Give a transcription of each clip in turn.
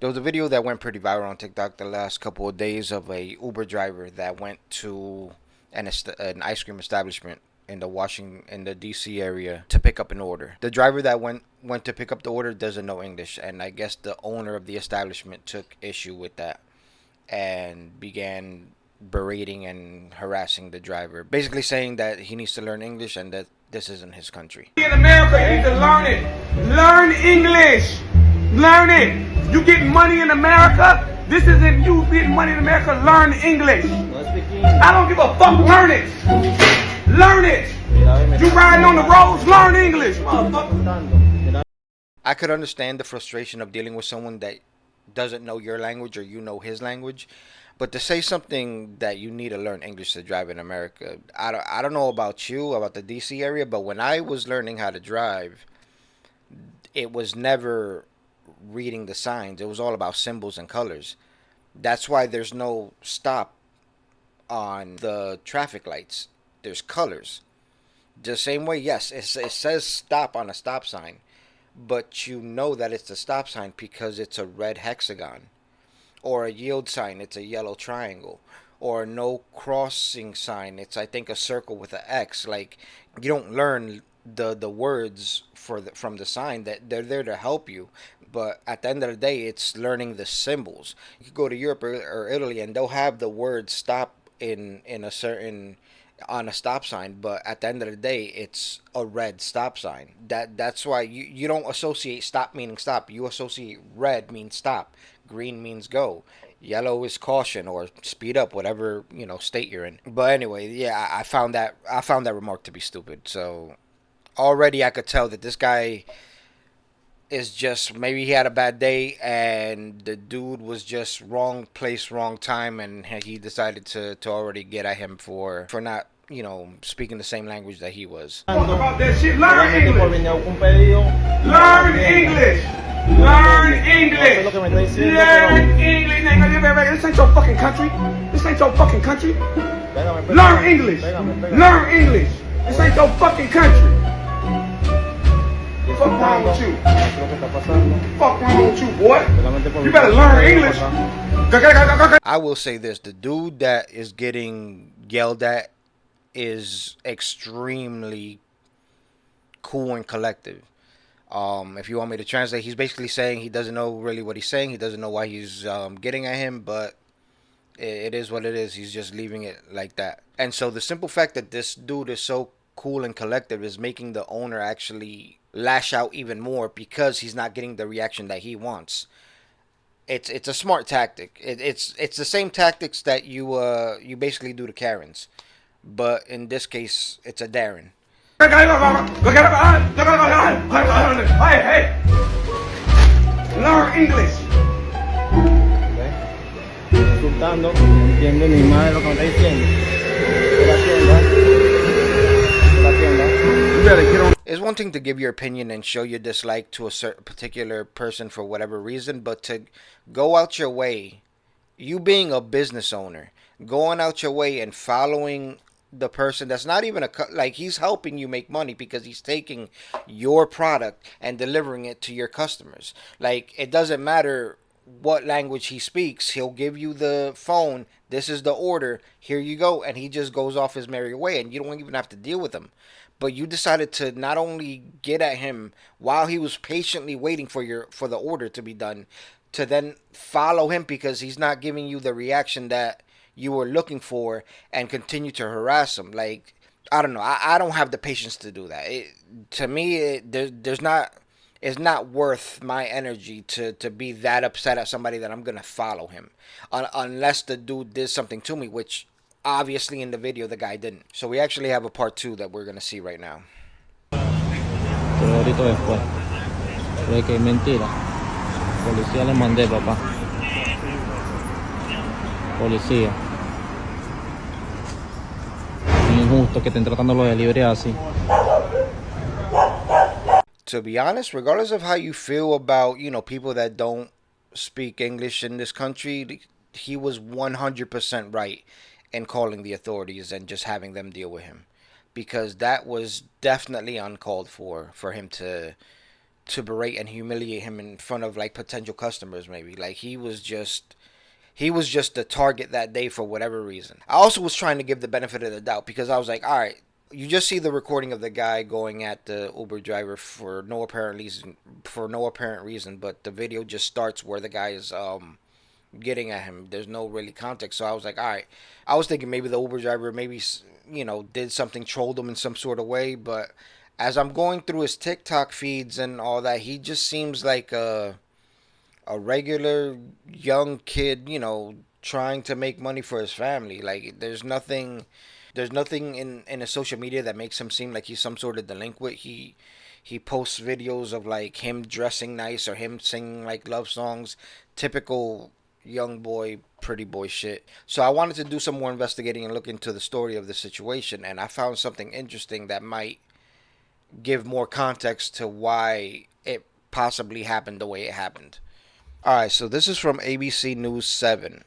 There was a video that went pretty viral on TikTok the last couple of days of a Uber driver that went to an ice cream establishment in the DC area to pick up an order. The driver that went to pick up the order doesn't know English, and I guess the owner of the establishment took issue with that and began berating and harassing the driver, basically saying that he needs to learn English and that this isn't his country. In America, you need to learn it. Learn English. Learn it. You get money in America. This isn't you getting money in America. Learn English. I don't give a fuck. Learn it. Learn it. You riding on the roads. Learn English, motherfucker. I could understand the frustration of dealing with someone that doesn't know your language or you know his language, but to say something that you need to learn English to drive in America, I don't know about you, about the DC area, but when I was learning how to drive, it was never reading the signs. It was all about symbols and colors. That's why there's no stop on the traffic lights. There's colors. The same way, yes, it says stop on a stop sign, but you know that it's a stop sign because it's a red hexagon. Or a yield sign, it's a yellow triangle. Or a no crossing sign, it's I think a circle with an X. Like, you don't learn the words from the sign. That they're there to help you, but at the end of the day, it's learning the symbols. You could go to Europe or Italy and they'll have the word stop in a certain on a stop sign, but at the end of the day, it's a red stop sign. That's why you don't associate stop meaning stop. You associate red means stop, green means go, yellow is caution or speed up, whatever state you're in. But anyway, yeah, I found that remark to be stupid. So already I could tell that this guy is just, maybe he had a bad day and the dude was just wrong place, wrong time, and he decided to already get at him for not speaking the same language that he was. Talk about that shit. Learn English. Learn English. Learn English. Learn English. This ain't your fucking country. This ain't your fucking country. Learn English. Learn English. This ain't your fucking country. Fuck wrong with you? Fuck wrong with you, boy? You better learn English. I will say this: the dude that is getting yelled at is extremely cool and collective. If you want me to translate, he's basically saying he doesn't know really what he's saying. He doesn't know why he's getting at him, but it is what it is. He's just leaving it like that. And so the simple fact that this dude is so cool and collective is making the owner actually lash out even more because he's not getting the reaction that he wants. It's a smart tactic. It's the same tactics that you basically do to Karens, but in this case, it's a Darren. Hey, learn English. Insultando, no entiendo ni madre lo que me está diciendo. It's one thing to give your opinion and show your dislike to a certain particular person for whatever reason, but to go out your way, you being a business owner, going out your way and following the person that's not even like, he's helping you make money because he's taking your product and delivering it to your customers. Like, it doesn't matter what language he speaks, he'll give you the phone, this is the order, here you go, and he just goes off his merry way and you don't even have to deal with him. But you decided to not only get at him while he was patiently waiting for the order to be done, to then follow him because he's not giving you the reaction that you were looking for, and continue to harass him. Like, I don't know, I don't have the patience to do that. To me, it's not worth my energy to be that upset at somebody that I'm gonna follow him, unless the dude did something to me, which obviously in the video the guy didn't. So we actually have a part 2 that we're gonna see right now. Pero ahorita después. Cree que es mentira. Policía le mandé, papá. Policía. Injusto que estén tratando los delivery así. To be honest, regardless of how you feel about, people that don't speak English in this country, he was 100% right in calling the authorities and just having them deal with him, because that was definitely uncalled for him to to berate and humiliate him in front of like potential customers. Maybe like he was just the target that day for whatever reason. I also was trying to give the benefit of the doubt because I was like, all right, you just see the recording of the guy going at the Uber driver for no apparent reason, but the video just starts where the guy is getting at him. There's no really context. So I was like, all right. I was thinking maybe the Uber driver maybe did something, trolled him in some sort of way. But as I'm going through his TikTok feeds and all that, he just seems like a regular young kid, trying to make money for his family. Like there's nothing in his social media that makes him seem like he's some sort of delinquent. He posts videos of like him dressing nice or him singing like love songs, typical young boy, pretty boy shit. So I wanted to do some more investigating and look into the story of the situation, and I found something interesting that might give more context to why it possibly happened the way it happened. Alright, so this is from ABC News 7.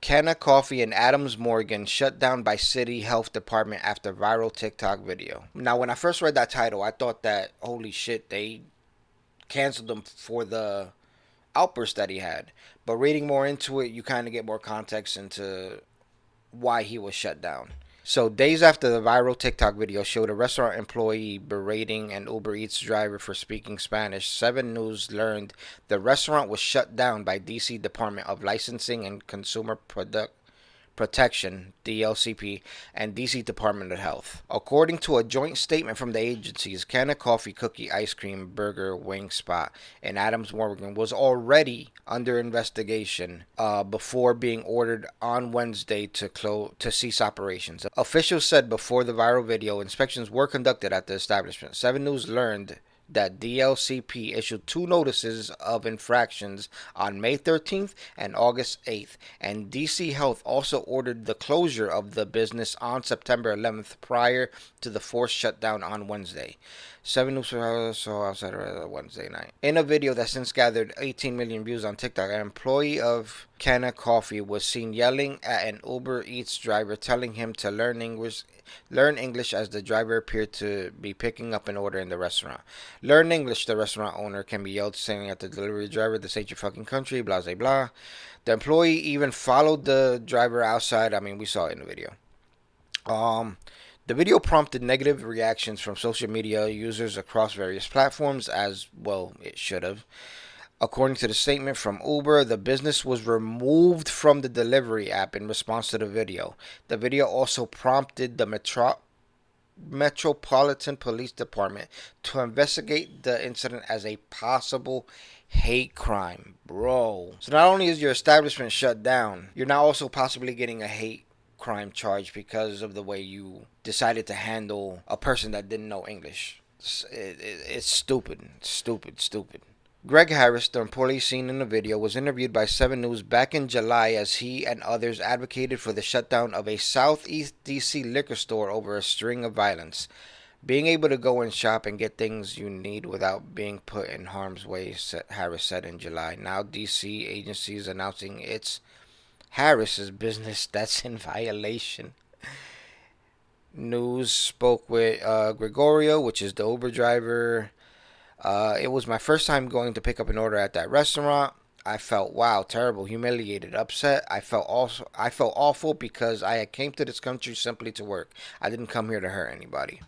Canna Coffee in Adams Morgan shut down by city health department after viral TikTok video. Now, when I first read that title, I thought that, holy shit, they canceled him for the outburst that he had. But reading more into it, you kind of get more context into why he was shut down. So, days after the viral TikTok video showed a restaurant employee berating an Uber Eats driver for speaking Spanish, 7 News learned the restaurant was shut down by DC Department of Licensing and Consumer Protection, DLCP, and DC Department of Health. According to a joint statement from the agencies, Canna Coffee Cookie Ice Cream Burger Wing Spot in Adams Morgan was already under investigation before being ordered on Wednesday to cease operations. Officials said before the viral video, inspections were conducted at the establishment. 7 News learned that DLCP issued 2 notices of infractions on May 13th and August 8th, and DC Health also ordered the closure of the business on September 11th prior to the forced shutdown on Wednesday. 7 News saw outside Wednesday night. In a video that since gathered 18 million views on TikTok, an employee of Canna Coffee was seen yelling at an Uber Eats driver, telling him to learn English as the driver appeared to be picking up an order in the restaurant. Learn English, the restaurant owner can be yelled, saying at the delivery driver, this ain't your fucking country, blah, blah, blah. The employee even followed the driver outside. I mean, we saw it in the video. The video prompted negative reactions from social media users across various platforms, as well it should have. According to the statement from Uber, the business was removed from the delivery app in response to the video. The video also prompted the Metropolitan Police Department to investigate the incident as a possible hate crime. Bro. So not only is your establishment shut down, you're now also possibly getting a hate crime charge because of the way you decided to handle a person that didn't know English. It's stupid. Stupid. Greg Harris, the employee seen in the video, was interviewed by 7 News back in July as he and others advocated for the shutdown of a Southeast DC liquor store over a string of violence. Being able to go and shop and get things you need without being put in harm's way, Harris said in July. Now DC agencies announcing it's Harris's business that's in violation. News spoke with Gregorio, which is the Uber driver. It was my first time going to pick up an order at that restaurant. I felt terrible, humiliated, upset. I felt awful because I had came to this country simply to work. I didn't come here to hurt anybody.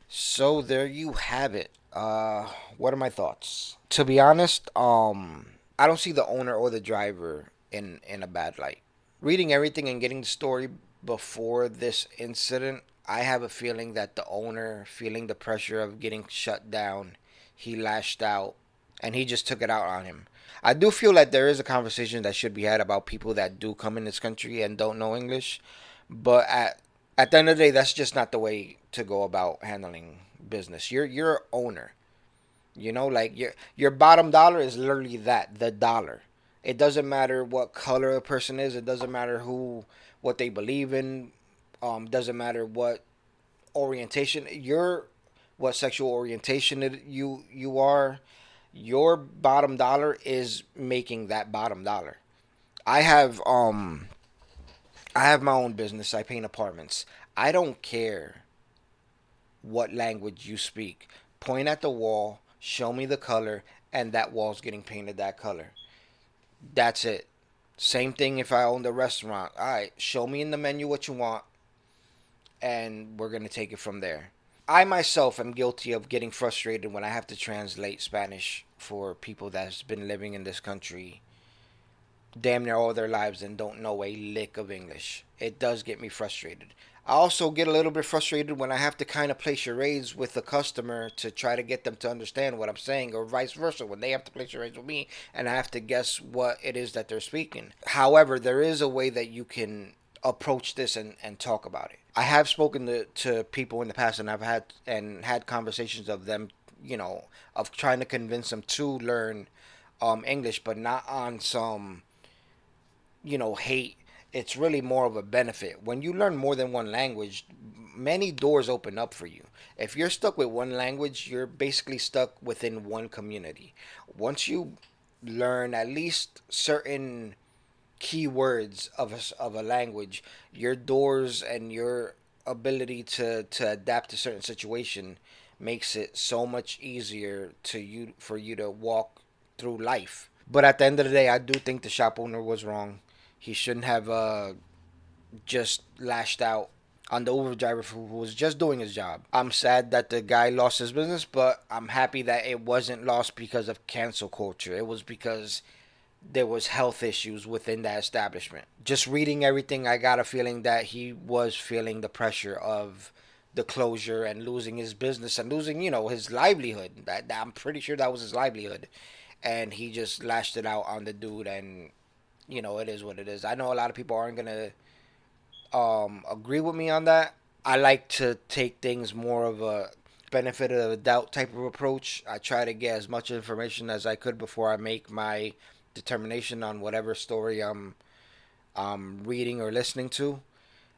So there you have it. What are my thoughts? To be honest, I don't see the owner or the driver in a bad light. Reading everything and getting the story before this incident, I have a feeling that the owner, feeling the pressure of getting shut down, he lashed out and he just took it out on him. I do feel like there is a conversation that should be had about people that do come in this country and don't know English, but at the end of the day, that's just not the way to go about handling business. You're an owner. Like your bottom dollar is literally that, the dollar. It doesn't matter what color a person is. It doesn't matter what they believe in. Doesn't matter what orientation what sexual orientation you are. Your bottom dollar is making that bottom dollar. I have my own business. I paint apartments. I don't care what language you speak. Point at the wall, show me the color, and that wall's getting painted that color. That's it. Same thing if I owned a restaurant. All right, show me in the menu what you want, and we're gonna take it from there. I myself am guilty of getting frustrated when I have to translate Spanish for people that's been living in this country damn near all their lives and don't know a lick of English. It does get me frustrated. I also get a little bit frustrated when I have to kind of play charades with the customer to try to get them to understand what I'm saying, or vice versa, when they have to play charades with me and I have to guess what it is that they're speaking. However, there is a way that you can approach this and talk about it. I have spoken to people in the past, and I've had conversations of them, of trying to convince them to learn English, but not on some hate. It's really more of a benefit. When you learn more than one language, many doors open up for you. If you're stuck with one language, you're basically stuck within one community. Once you learn at least certain keywords of a language, your doors and your ability to adapt to certain situation makes it so much easier for you to walk through life. But at the end of the day, I do think the shop owner was wrong. He shouldn't have just lashed out on the Uber driver who was just doing his job. I'm sad that the guy lost his business, but I'm happy that it wasn't lost because of cancel culture. It was because there was health issues within that establishment. Just reading everything, I got a feeling that he was feeling the pressure of the closure and losing his business and losing, his livelihood. That I'm pretty sure that was his livelihood, and he just lashed it out on the dude. And it is what it is. I know a lot of people aren't gonna agree with me on that. I like to take things more of a benefit of the doubt type of approach. I try to get as much information as I could before I make my determination on whatever story I'm reading or listening to.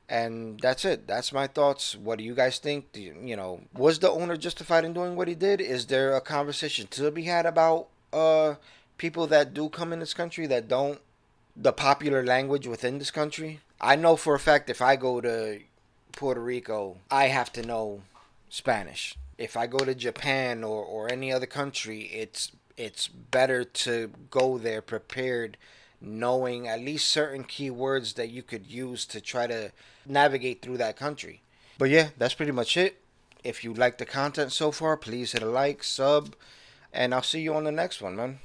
And that's it. That's my thoughts. What do you guys think? Was the owner justified in doing what he did? Is there a conversation to be had about people that do come in this country that don't the popular language within this country? I know for a fact if I go to Puerto Rico, I have to know Spanish. If I go to Japan or any other country, it's better to go there prepared, knowing at least certain keywords that you could use to try to navigate through that country. But yeah, that's pretty much it. If you like the content so far, please hit a like, sub, and I'll see you on the next one, man.